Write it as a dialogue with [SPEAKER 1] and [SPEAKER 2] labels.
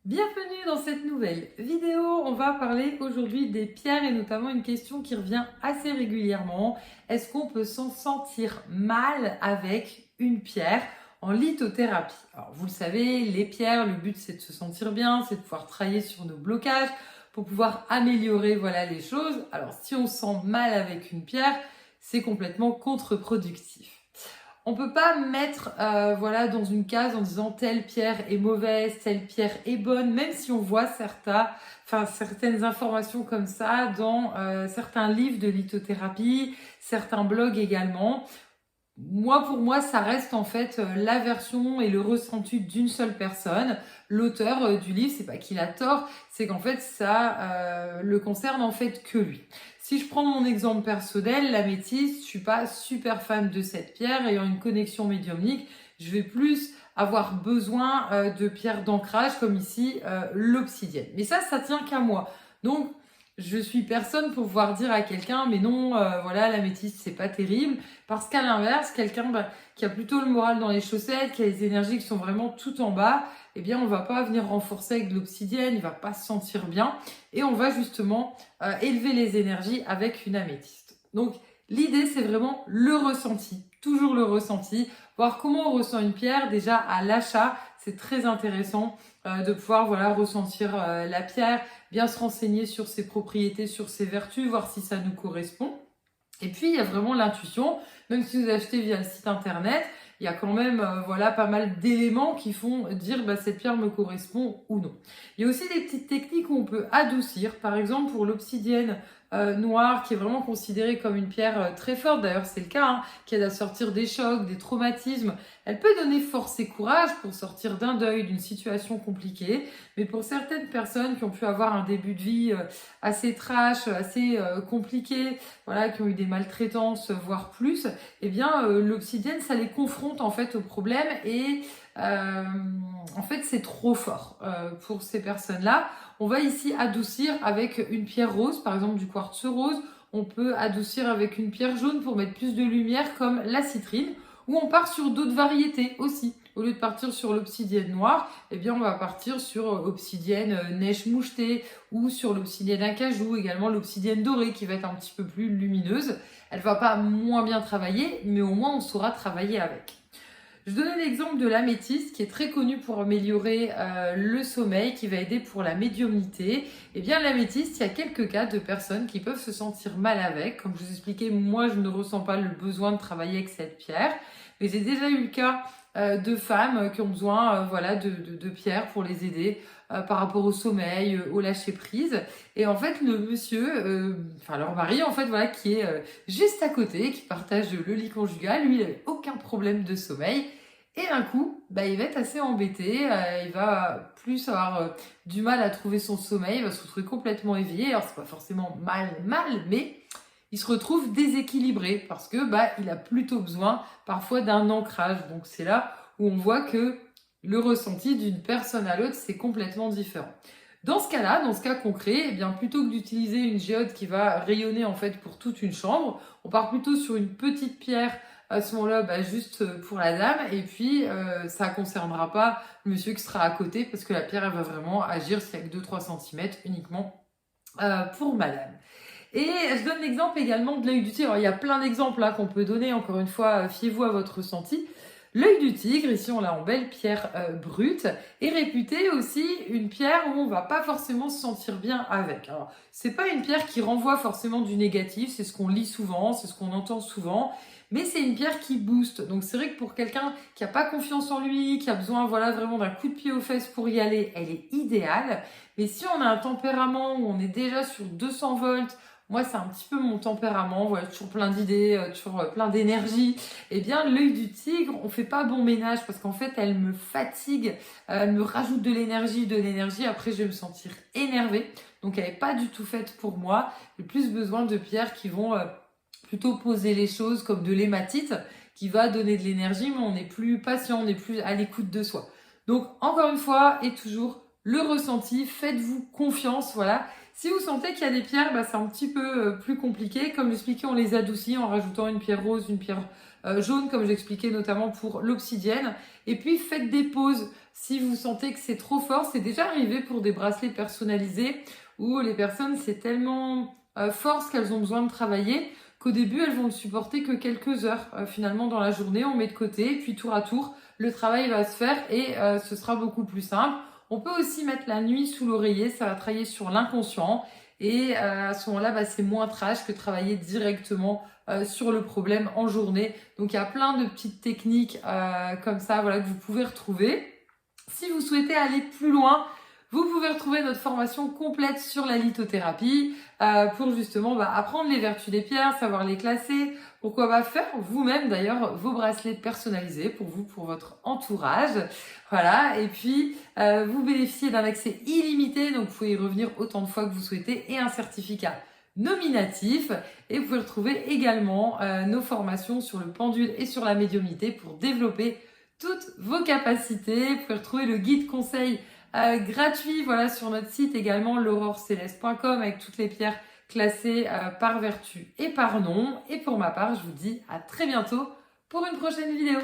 [SPEAKER 1] Bienvenue dans cette nouvelle vidéo. On va parler aujourd'hui des pierres et notamment une question qui revient assez régulièrement. Est-ce qu'on peut s'en sentir mal avec une pierre en lithothérapie? Alors vous le savez, les pierres, le but c'est de se sentir bien, c'est de pouvoir travailler sur nos blocages pour pouvoir améliorer les choses. Alors si on se sent mal avec une pierre, c'est complètement contre-productif. On peut pas mettre dans une case en disant telle pierre est mauvaise, telle pierre est bonne, même si on voit certaines informations comme ça dans certains livres de lithothérapie, certains blogs également. Pour moi, ça reste en fait la version et le ressenti d'une seule personne. L'auteur du livre, c'est pas qu'il a tort, c'est qu'en fait ça le concerne en fait que lui. Si je prends mon exemple personnel, l'améthyste, je suis pas super fan de cette pierre. Ayant une connexion médiumnique, je vais plus avoir besoin de pierres d'ancrage comme ici l'obsidienne. Mais ça tient qu'à moi. Donc je suis personne pour pouvoir dire à quelqu'un mais non, l'améthyste c'est pas terrible, parce qu'à l'inverse, quelqu'un qui a plutôt le moral dans les chaussettes, qui a les énergies qui sont vraiment tout en bas, eh bien on va pas venir renforcer avec de l'obsidienne, il va pas se sentir bien et on va justement élever les énergies avec une améthyste. Donc l'idée c'est vraiment le ressenti, toujours le ressenti, voir comment on ressent une pierre déjà à l'achat, c'est très intéressant de pouvoir ressentir la pierre, bien se renseigner sur ses propriétés, sur ses vertus, voir si ça nous correspond. Et puis, il y a vraiment l'intuition. Même si vous achetez via le site internet, il y a quand même pas mal d'éléments qui font dire cette pierre me correspond ou non. Il y a aussi des petites techniques où on peut adoucir. Par exemple, pour l'obsidienne noire, qui est vraiment considérée comme une pierre très forte, d'ailleurs c'est le cas, qui aide à sortir des chocs, des traumatismes. Elle peut donner force et courage pour sortir d'un deuil, d'une situation compliquée. Mais pour certaines personnes qui ont pu avoir un début de vie assez trash, assez compliqué, qui ont eu des maltraitances, voire plus, eh bien l'obsidienne, ça les confronte en fait au problème et en fait c'est trop fort pour ces personnes-là. On va ici adoucir avec une pierre rose, par exemple du quartz rose. On peut adoucir avec une pierre jaune pour mettre plus de lumière comme la citrine, ou on part sur d'autres variétés aussi. Au lieu de partir sur l'obsidienne noire, eh bien on va partir sur obsidienne neige mouchetée ou sur l'obsidienne acajou, également l'obsidienne dorée qui va être un petit peu plus lumineuse. Elle va pas moins bien travailler, mais au moins on saura travailler avec. Je donne l'exemple de l'améthyste qui est très connu pour améliorer le sommeil, qui va aider pour la médiumnité. Eh bien l'améthyste, il y a quelques cas de personnes qui peuvent se sentir mal avec. Comme je vous expliquais, moi je ne ressens pas le besoin de travailler avec cette pierre. Mais j'ai déjà eu le cas de femmes qui ont besoin de pierres pour les aider par rapport au sommeil, au lâcher prise. Et en fait, le monsieur, leur mari, qui est juste à côté, qui partage le lit conjugal, lui, il n'avait aucun problème de sommeil. Et d'un coup, il va être assez embêté, il va plus avoir du mal à trouver son sommeil, il va se retrouver complètement éveillé. Alors, c'est pas forcément mal, mais il se retrouve déséquilibré parce que il a plutôt besoin parfois d'un ancrage. Donc c'est là où on voit que le ressenti d'une personne à l'autre, c'est complètement différent. Dans ce cas-là, dans ce cas concret, eh bien plutôt que d'utiliser une géode qui va rayonner en fait pour toute une chambre, on part plutôt sur une petite pierre à ce moment-là, juste pour la dame, et puis ça ne concernera pas le monsieur qui sera à côté parce que la pierre elle va vraiment agir s'il n'y a que 2-3 cm uniquement pour madame. Et je donne l'exemple également de l'œil du tigre. Alors, il y a plein d'exemples qu'on peut donner, encore une fois, fiez-vous à votre ressenti. L'œil du tigre, ici on l'a en belle pierre brute, est réputé aussi une pierre où on va pas forcément se sentir bien avec. Alors, c'est pas une pierre qui renvoie forcément du négatif, c'est ce qu'on lit souvent, c'est ce qu'on entend souvent, mais c'est une pierre qui booste. Donc c'est vrai que pour quelqu'un qui a pas confiance en lui, qui a besoin vraiment d'un coup de pied aux fesses pour y aller, elle est idéale. Mais si on a un tempérament où on est déjà sur 200 volts, moi, c'est un petit peu mon tempérament, toujours plein d'idées, toujours plein d'énergie. Eh bien, l'œil du tigre, on fait pas bon ménage parce qu'en fait, elle me fatigue, elle me rajoute de l'énergie. Après, je vais me sentir énervée. Donc, elle n'est pas du tout faite pour moi. J'ai plus besoin de pierres qui vont plutôt poser les choses comme de l'hématite qui va donner de l'énergie, mais on est plus patient, on est plus à l'écoute de soi. Donc, encore une fois, et toujours le ressenti, faites-vous confiance, voilà. Si vous sentez qu'il y a des pierres, c'est un petit peu plus compliqué. Comme j'expliquais, on les adoucit en rajoutant une pierre rose, une pierre jaune, comme j'expliquais notamment pour l'obsidienne. Et puis, faites des pauses. Si vous sentez que c'est trop fort, c'est déjà arrivé pour des bracelets personnalisés où les personnes, c'est tellement fort ce qu'elles ont besoin de travailler qu'au début, elles vont le supporter que quelques heures. Finalement, dans la journée, on met de côté, puis tour à tour, le travail va se faire et ce sera beaucoup plus simple. On peut aussi mettre la nuit sous l'oreiller, ça va travailler sur l'inconscient. Et à ce moment-là, c'est moins trash que travailler directement sur le problème en journée. Donc il y a plein de petites techniques comme ça voilà, que vous pouvez retrouver. Si vous souhaitez aller plus loin, vous pouvez retrouver notre formation complète sur la lithothérapie pour justement apprendre les vertus des pierres, savoir les classer, pourquoi pas faire vous-même d'ailleurs vos bracelets personnalisés pour vous, pour votre entourage. Voilà, et puis vous bénéficiez d'un accès illimité, donc vous pouvez y revenir autant de fois que vous souhaitez, et un certificat nominatif. Et vous pouvez retrouver également nos formations sur le pendule et sur la médiumnité pour développer toutes vos capacités. Vous pouvez retrouver le guide conseil gratuit voilà, sur notre site également, l'aurore-céleste.com, avec toutes les pierres classées par vertu et par nom. Et pour ma part, je vous dis à très bientôt pour une prochaine vidéo.